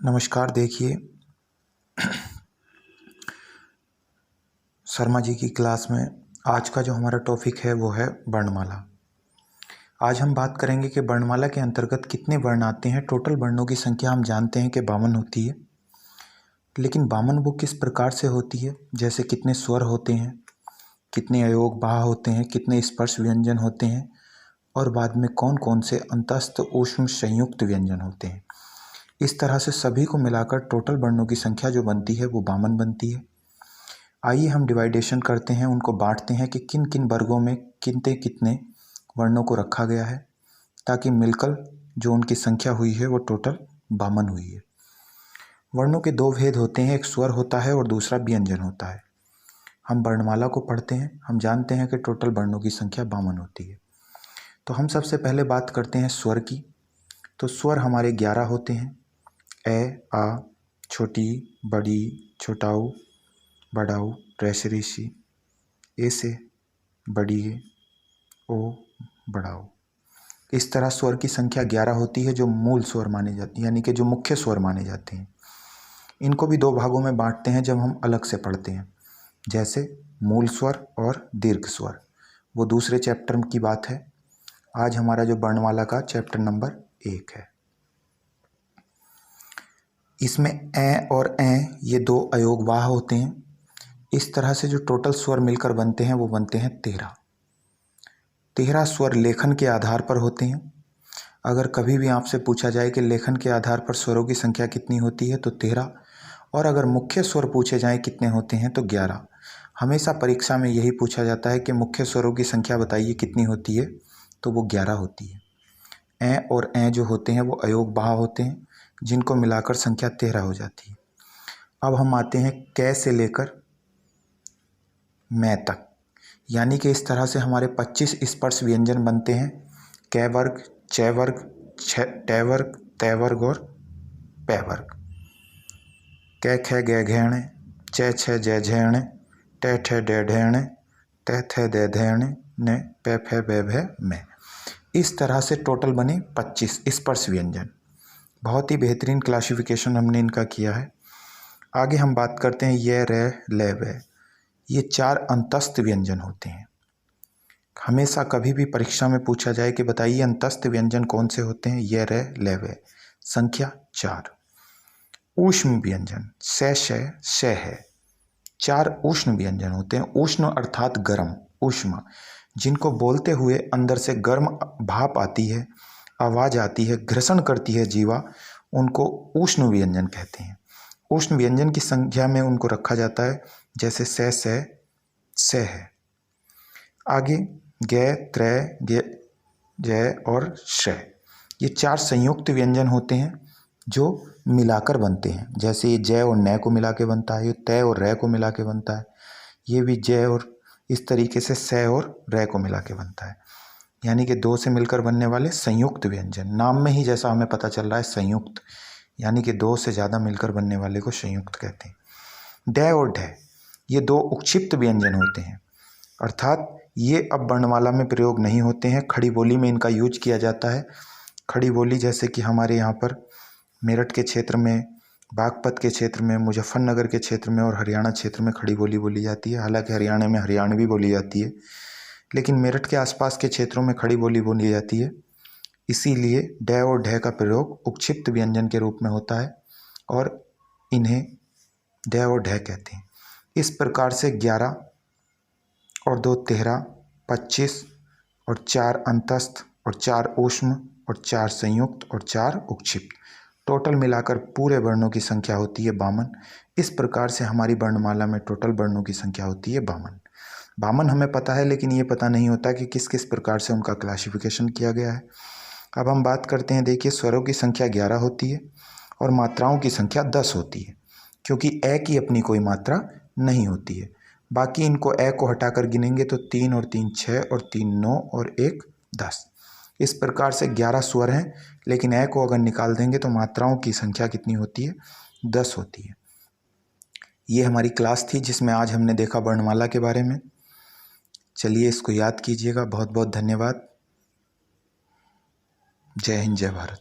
नमस्कार। देखिए, शर्मा जी की क्लास में आज का जो हमारा टॉपिक है वो है वर्णमाला। आज हम बात करेंगे कि वर्णमाला के अंतर्गत कितने वर्ण आते हैं। टोटल वर्णों की संख्या हम जानते हैं कि 52 होती है, लेकिन 52 वो किस प्रकार से होती है, जैसे कितने स्वर होते हैं, कितने अयोग बाह होते हैं, कितने स्पर्श व्यंजन होते हैं और बाद में कौन कौन से अंतस्थ ऊष्म संयुक्त व्यंजन होते हैं। इस तरह से सभी को मिलाकर टोटल वर्णों की संख्या जो बनती है वो 52 बनती है। आइए हम डिवाइडेशन करते हैं, उनको बांटते हैं कि किन किन वर्गों में कितने कितने वर्णों को रखा गया है, ताकि मिलकर जो उनकी संख्या हुई है वो टोटल 52 हुई है। वर्णों के दो भेद होते हैं, एक स्वर होता है और दूसरा व्यंजन होता है। हम वर्णमाला को पढ़ते हैं, हम जानते हैं कि टोटल वर्णों की संख्या 52 होती है। तो हम सबसे पहले बात करते हैं स्वर की। तो स्वर हमारे 11 होते हैं। ए, आ, छोटी, बड़ी, छोटाऊ, बड़ाऊ, ऋषि, ए से, बड़ी, ओ, बड़ाऊ। इस तरह स्वर की संख्या 11 होती है, जो मूल स्वर माने जाते हैं, यानी कि जो मुख्य स्वर माने जाते हैं। इनको भी दो भागों में बांटते हैं जब हम अलग से पढ़ते हैं, जैसे मूल स्वर और दीर्घ स्वर। वो दूसरे चैप्टर की बात है। आज हमारा जो वर्णमाला का चैप्टर नंबर 1 है। इसमें ए और ए ये दो अयोगवाह होते हैं। इस तरह से जो टोटल स्वर मिलकर बनते हैं वो बनते हैं 13। 13 स्वर लेखन के आधार पर होते हैं। अगर कभी भी आपसे पूछा जाए कि लेखन के आधार पर स्वरों की संख्या कितनी होती है तो 13, और अगर मुख्य स्वर पूछे जाएं कितने होते हैं तो 11। हमेशा परीक्षा में यही पूछा जाता है कि मुख्य स्वरों की संख्या बताइए कितनी होती है, तो वो 11 होती है। ए और ए जो होते हैं वो अयोगवाह होते हैं, जिनको मिलाकर संख्या 13 हो जाती है। अब हम आते हैं कै से लेकर मैं तक, यानी कि इस तरह से हमारे 25 स्पर्श व्यंजन बनते हैं। कै वर्ग, च वर्ग, टै वर्ग, तै वर्ग और पै वर्ग। कै ख गै घेण, च छ जै झेण, टै ठै डै ढेण, तै थे दै धैण, न पै फै बै भै मैं। इस तरह से टोटल बने 25 स्पर्श व्यंजन। बहुत ही बेहतरीन क्लासिफिकेशन हमने इनका किया है। आगे हम बात करते हैं ये, रे, ले, वे। ये 4 अंतस्थ व्यंजन होते हैं। हमेशा कभी भी परीक्षा में पूछा जाए कि बताइए अंतस्थ व्यंजन कौन से होते हैं, ये, रे, ले, वे। संख्या 4। ऊष्म व्यंजन से है। 4 उष्ण व्यंजन होते हैं। उष्ण अर्थात गर्म, ऊष्मा, जिनको बोलते हुए अंदर से गर्म भाप आती है, आवाज आती है, घर्षण करती है जीवा, उनको उष्ण व्यंजन कहते हैं। उष्ण व्यंजन की संख्या में उनको रखा जाता है, जैसे से है। आगे गे, त्रै, जय और श। ये 4 संयुक्त व्यंजन होते हैं जो मिलाकर बनते हैं। जैसे ये जय और नय को मिला के बनता है, ये तय और रै को मिला के बनता है, ये भी जय, और इस तरीके से स और रै को मिला के बनता है। यानी कि 2 से मिलकर बनने वाले संयुक्त व्यंजन। नाम में ही जैसा हमें पता चल रहा है संयुक्त, यानी कि 2 से ज़्यादा मिलकर बनने वाले को संयुक्त कहते हैं। डै और ढै ये 2 उक्षिप्त व्यंजन होते हैं, अर्थात ये अब वर्णमाला में प्रयोग नहीं होते हैं, खड़ी बोली में इनका यूज किया जाता है। खड़ी बोली जैसे कि हमारे यहाँ पर मेरठ के क्षेत्र में, बागपत के क्षेत्र में, मुजफ्फरनगर के क्षेत्र में और हरियाणा क्षेत्र में खड़ी बोली बोली जाती है। हालांकि हरियाणा में हरियाणवी बोली जाती है, लेकिन मेरठ के आसपास के क्षेत्रों में खड़ी बोली बोली जाती है। इसीलिए डै और ढै का प्रयोग उक्षिप्त व्यंजन के रूप में होता है और इन्हें डै और ढै कहते हैं। इस प्रकार से 11 और 2 13, 25 और 4 अंतस्थ और 4 ऊष्म और 4 संयुक्त और 4 उक्षिप्त, टोटल मिलाकर पूरे वर्णों की संख्या होती है 52। इस प्रकार से हमारी वर्णमाला में टोटल वर्णों की संख्या होती है 52। 52 हमें पता है, लेकिन ये पता नहीं होता कि किस किस प्रकार से उनका क्लासिफिकेशन किया गया है। अब हम बात करते हैं। देखिए, स्वरों की संख्या 11 होती है और मात्राओं की संख्या 10 होती है, क्योंकि ए की अपनी कोई मात्रा नहीं होती है। बाकी इनको ए को हटाकर गिनेंगे तो 3 और 3 6 और 3 9 और 1 10। इस प्रकार से 11 स्वर हैं, लेकिन ए को अगर निकाल देंगे तो मात्राओं की संख्या कितनी होती है, 10 होती है। ये हमारी क्लास थी जिसमें आज हमने देखा वर्णमाला के बारे में। चलिए इसको याद कीजिएगा। बहुत बहुत धन्यवाद। जय हिंद, जय भारत।